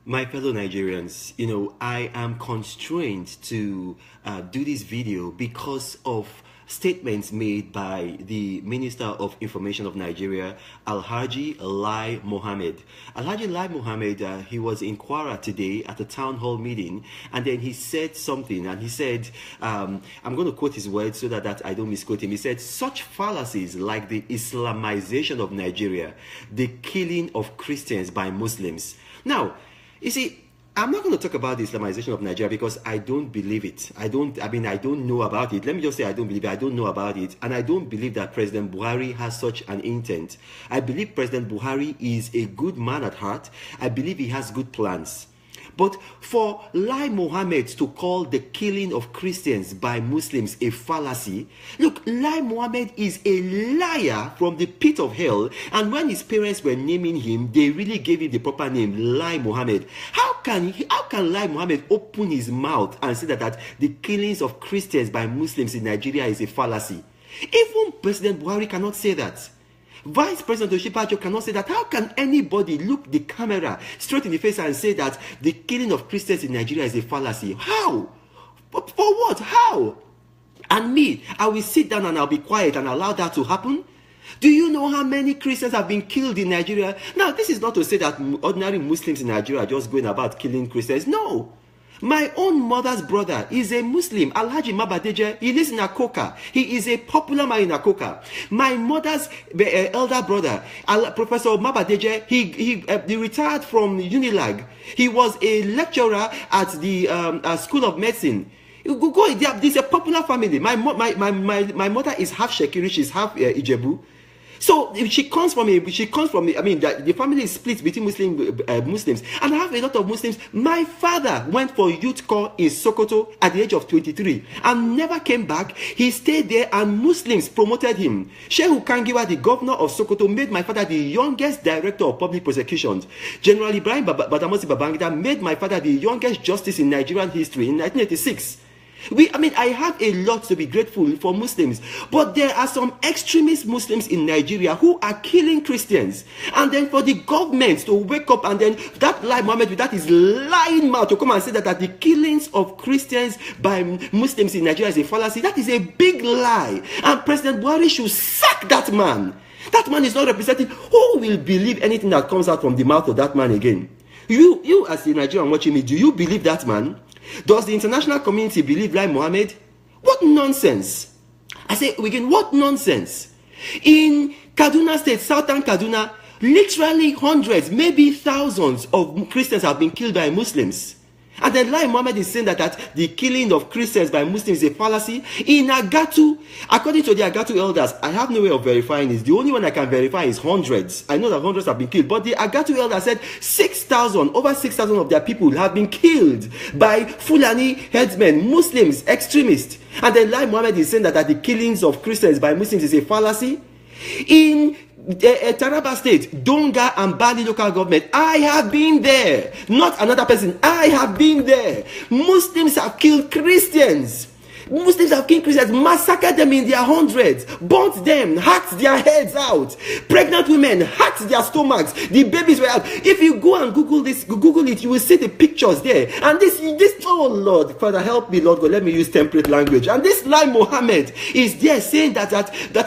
My fellow Nigerians, I am constrained to do this video because of statements made by the Minister of Information of Nigeria, Alhaji Lai Mohammed. Alhaji Lai Mohammed, he was in Kwara today at a town hall meeting, and then he said something, and he said, I'm going to quote his words so that I don't misquote him. He said, such fallacies like the Islamization of Nigeria, the killing of Christians by Muslims. Now, you see, I'm not going to talk about the Islamization of Nigeria because I don't believe it. I don't know about it. Let me just say I don't believe it. I don't know about it. And I don't believe that President Buhari has such an intent. I believe President Buhari is a good man at heart. I believe he has good plans. But for Lai Mohammed to call the killing of Christians by Muslims a fallacy, look, Lai Mohammed is a liar from the pit of hell. And when his parents were naming him, they really gave him the proper name, Lai Mohammed. How can Lai Mohammed open his mouth and say that the killings of Christians by Muslims in Nigeria is a fallacy? Even President Buhari cannot say that. Vice President Oshibajo cannot say that. How can anybody look the camera straight in the face and say that the killing of Christians in Nigeria is a fallacy? How? For what? How? And me, I will sit down and I'll be quiet and allow that to happen? Do you know how many Christians have been killed in Nigeria? Now, this is not to say that ordinary Muslims in Nigeria are just going about killing Christians. No. My own mother's brother is a Muslim, Alhaji Mabadeje. He lives in Akoka. He is a popular man in Akoka. My mother's elder brother, Professor Mabadeje, he retired from Unilag. He was a lecturer at the School of Medicine. Go, this is a popular family. My mother is half Shekiri, she's half Ijebu. So she comes from the family is split between Muslims, and I have a lot of Muslims. My father went for youth corps in Sokoto at the age of 23 and never came back. He stayed there and Muslims promoted him. Shehu Kangiwa, the governor of Sokoto, made my father the youngest director of public prosecutions. General Ibrahim Badamosi Babangida made my father the youngest justice in Nigerian history in 1986. I have a lot to be grateful for Muslims, but there are some extremist Muslims in Nigeria who are killing Christians. And then for the government to wake up and then that Lai Mohammed with that his lying mouth to come and say that the killings of Christians by Muslims in Nigeria is a fallacy, that is a big lie. And President Buhari should sack that man. That man is not representing. Who will believe anything that comes out from the mouth of that man again? You as a Nigerian watching me, do you believe that man? Does the international community believe Lai Mohammed? What nonsense! I say again, what nonsense! In Kaduna State, southern Kaduna, literally hundreds, maybe thousands of Christians have been killed by Muslims. And then Lai Mohammed is saying that the killing of Christians by Muslims is a fallacy. In Agatu, according to the Agatu elders, I have no way of verifying this. The only one I can verify is hundreds. I know that hundreds have been killed. But the Agatu elders said over 6,000 of their people have been killed by Fulani headsmen, Muslims, extremists. And then Lai Mohammed is saying that the killings of Christians by Muslims is a fallacy. In Taraba State, Donga and Bali local government, I have been there. Not another person. I have been there. Muslims have killed Christians. Muslims have killed Christians, massacred them in their hundreds, burnt them, hacked their heads out. Pregnant women hacked their stomachs. The babies were out. If you go and Google it, you will see the pictures there. And this, oh Lord, Father, help me, Lord God, let me use temperate language. And this Lai Mohammed is there saying that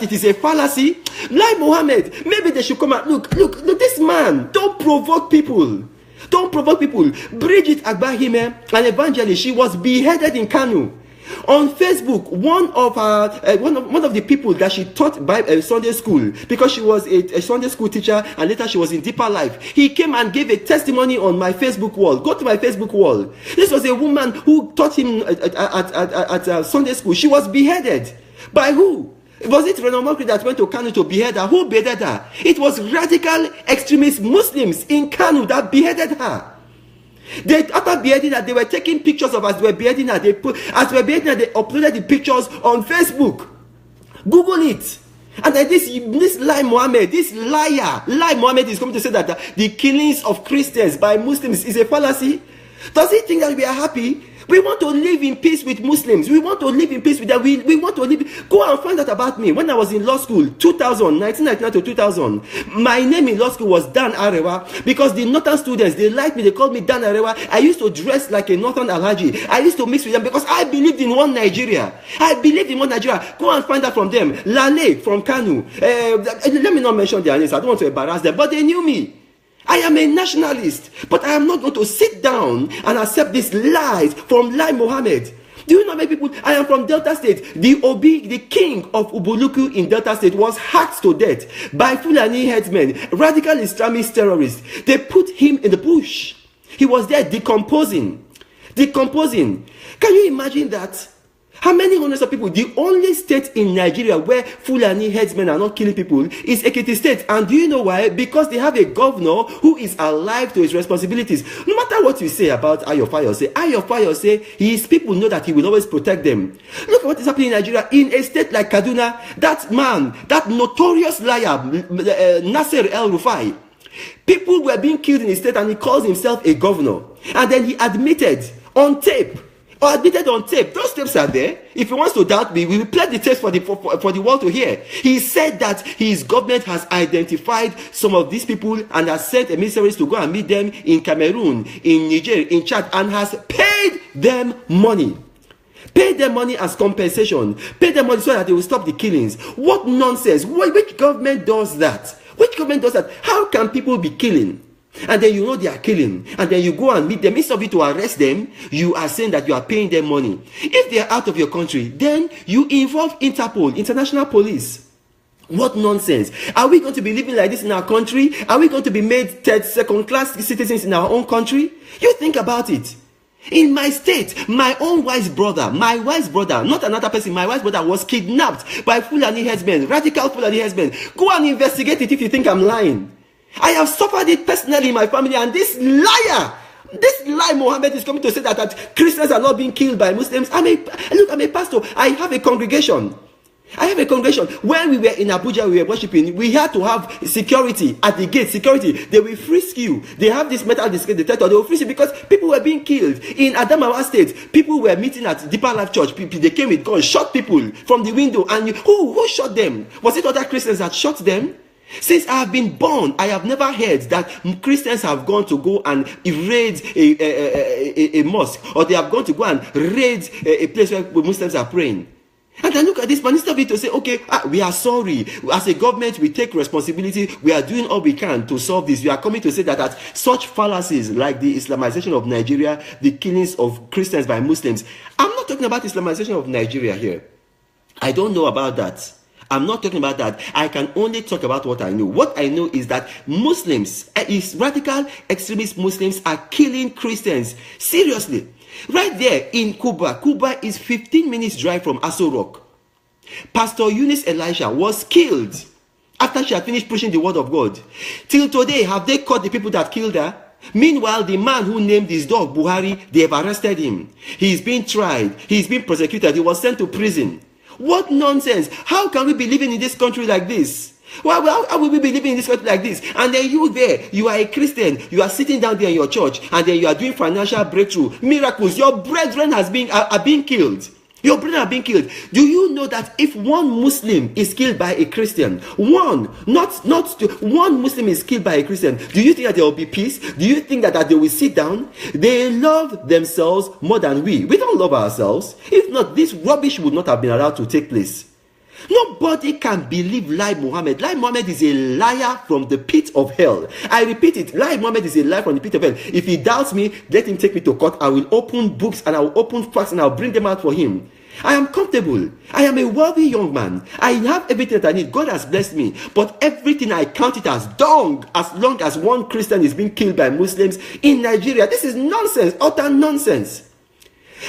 it is a fallacy. Lai Mohammed, maybe they should come out. Look, this man, don't provoke people. Don't provoke people. Bridget Agbahime, an evangelist, she was beheaded in Kanu. On Facebook, one of the people that she taught by Sunday school, because she was a Sunday school teacher and later she was in deeper life, he came and gave a testimony on my Facebook wall. Go to my Facebook wall. This was a woman who taught him at Sunday school. She was beheaded. By who? Was it Renan Mokri that went to Kanu to behead her? Who beheaded her? It was radical extremist Muslims in Kanu that beheaded her. After beheading her, they were taking pictures of as they were beheading her. They uploaded the pictures on Facebook. Google it. And then this Lai Mohammed, this liar, Lai Mohammed is coming to say that the killings of Christians by Muslims is a fallacy. Does he think that we are happy? We want to live in peace with Muslims. We want to live in peace with them. We want to live. Go and find out about me. When I was in law school, 1999 to 2000, my name in law school was Dan Arewa, because the northern students, they liked me. They called me Dan Arewa. I used to dress like a northern Alhaji. I used to mix with them because I believed in one Nigeria. I believed in one Nigeria. Go and find out from them. Lale from Kanu. Let me not mention their names. I don't want to embarrass them, but they knew me. I am a nationalist, but I am not going to sit down and accept these lies from Lai Mohammed. Do you know how many people? I am from Delta State. The Obi, the king of Ubuluku in Delta State, was hacked to death by Fulani headsmen, radical Islamist terrorists. They put him in the bush. He was there decomposing. Can you imagine that? How many hundreds of people? The only state in Nigeria where Fulani headsmen are not killing people is Ekiti State. And do you know why? Because they have a governor who is alive to his responsibilities. No matter what you say about Ayo his people know that he will always protect them. Look at what is happening in Nigeria. In a state like Kaduna, that man, that notorious liar, Nasser El-Rufai, people were being killed in his state and he calls himself a governor. And then he admitted on tape. Those tapes are there. If he wants to doubt me, we will play the tapes for the world to hear. He said that his government has identified some of these people and has sent emissaries to go and meet them in Cameroon, in Niger, in Chad, and has paid them money. Pay them money as compensation. Pay them money so that they will stop the killings. What nonsense. Which government does that? How can people be killing? And then you know they are killing, and then you go and meet them. Instead of you to arrest them, you are saying that you are paying them money. If they are out of your country, then you involve Interpol, international police. What nonsense. Are we going to be living like this in our country? Are we going to be made second-class citizens in our own country? You think about it. In my state, my wife's brother, not another person, my wife's brother was kidnapped by Fulani headsmen, radical Fulani headsmen. Go and investigate it if you think I'm lying. I have suffered it personally in my family, and this Lai Mohammed is coming to say that Christians are not being killed by Muslims. I'm a pastor. I have a congregation. When we were in Abuja, we were worshiping. We had to have security at the gate. They will frisk you. They have this metal detector. They will frisk you because people were being killed. In Adamawa State, people were meeting at Deeper Life Church. They came with guns, shot people from the window. And who shot them? Was it other Christians that shot them? Since I have been born, I have never heard that Christians have gone to go and raid a mosque, or they have gone to go and raid a place where Muslims are praying. And then look at this man, instead of it to say, okay, we are sorry. As a government, we take responsibility. We are doing all we can to solve this. We are coming to say that such fallacies like the Islamization of Nigeria, the killings of Christians by Muslims. I'm not talking about Islamization of Nigeria here. I don't know about that. I'm not talking about that. I can only talk about what I know. What I know is that Muslims, radical extremist Muslims, are killing Christians. Seriously. Right there in Cuba. Cuba is 15 minutes drive from Aso Rock. Pastor Eunice Elisha was killed after she had finished preaching the word of God. Till today, have they caught the people that killed her? Meanwhile, the man who named his dog Buhari, they have arrested him. He's been tried. He's been prosecuted. He was sent to prison. What nonsense. How can we be living in this country like this? Well, how will we be living in this country like this? And then you there, you are a Christian, you are sitting down there in your church, and then you are doing financial breakthrough, miracles. Your brethren are being killed. Your brethren are being killed. Do you know that if one Muslim is killed by a Christian, one Muslim is killed by a Christian, do you think that there will be peace? Do you think that they will sit down? They love themselves more than we. We don't love ourselves. If not, this rubbish would not have been allowed to take place. Nobody can believe Lai Mohammed. Lai Mohammed is a liar from the pit of hell. I repeat it. Lai Mohammed is a liar from the pit of hell. If he doubts me, let him take me to court. I will open books and I will open facts and I will bring them out for him. I am comfortable. I am a wealthy young man. I have everything that I need. God has blessed me. But everything I count it as dung as long as one Christian is being killed by Muslims in Nigeria. This is nonsense. Utter nonsense.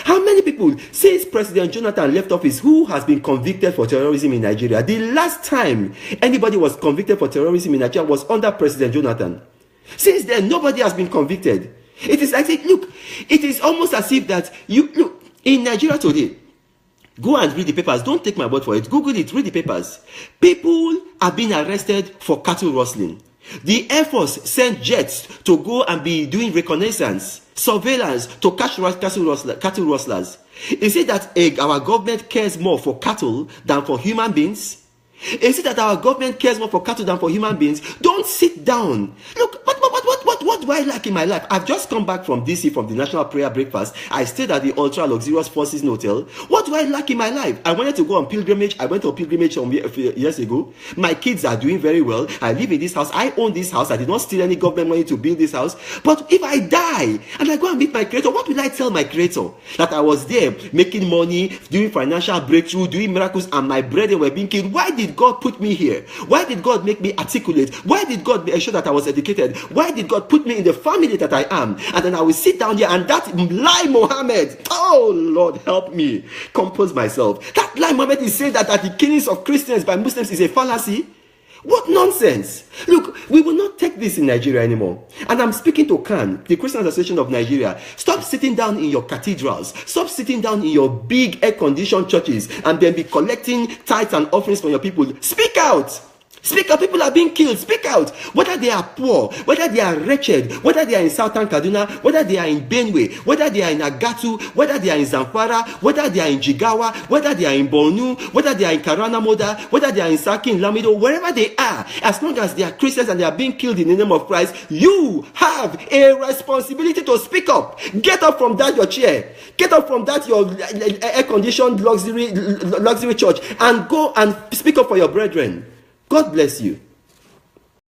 How many people, since President Jonathan left office, who has been convicted for terrorism in Nigeria? The last time anybody was convicted for terrorism in Nigeria was under President Jonathan. Since then, nobody has been convicted. It is like, look, it is almost as if that look, in Nigeria today, go and read the papers. Don't take my word for it. Google it, read the papers. People are being arrested for cattle rustling. The Air Force sent jets to go and be doing reconnaissance. surveillance to catch cattle rustlers? Is it that our government cares more for cattle than for human beings? Is it that our government cares more for cattle than for human beings? Don't sit down. Look, what do I lack in my life? I've just come back from DC, from the National Prayer Breakfast. I stayed at the ultra luxurious Four Seasons Hotel. What do I lack in my life? I wanted to go on pilgrimage. I went on pilgrimage some years ago. My kids are doing very well. I live in this house. I own this house. I did not steal any government money to build this house. But if I die and I go and meet my Creator, what will I tell my Creator? That I was there making money, doing financial breakthrough, doing miracles, and my brethren were being killed. Why did God put me here? Why did God make me articulate? Why did God ensure that I was educated? Why did God put me in the family that I am? And then I will sit down here and that Lai Mohammed, oh Lord help me compose myself. That Lai Mohammed is saying that the killings of Christians by Muslims is a fallacy. What nonsense. Look, we will not take this in Nigeria anymore. And I'm speaking to CAN, the Christian Association of Nigeria. Stop sitting down in your cathedrals. Stop sitting down in your big air-conditioned churches and then be collecting tithes and offerings from your people. Speak out. Speak out. People are being killed. Speak out. Whether they are poor, whether they are wretched, whether they are in Southern Kaduna, whether they are in Benue, whether they are in Agatu, whether they are in Zamfara, whether they are in Jigawa, whether they are in Bornu, whether they are in Karana Moda, whether they are in Saki, in Lamido, wherever they are, as long as they are Christians and they are being killed in the name of Christ, you have a responsibility to speak up. Get up from that your chair. Get up from that your air-conditioned luxury church and go and speak up for your brethren. God bless you.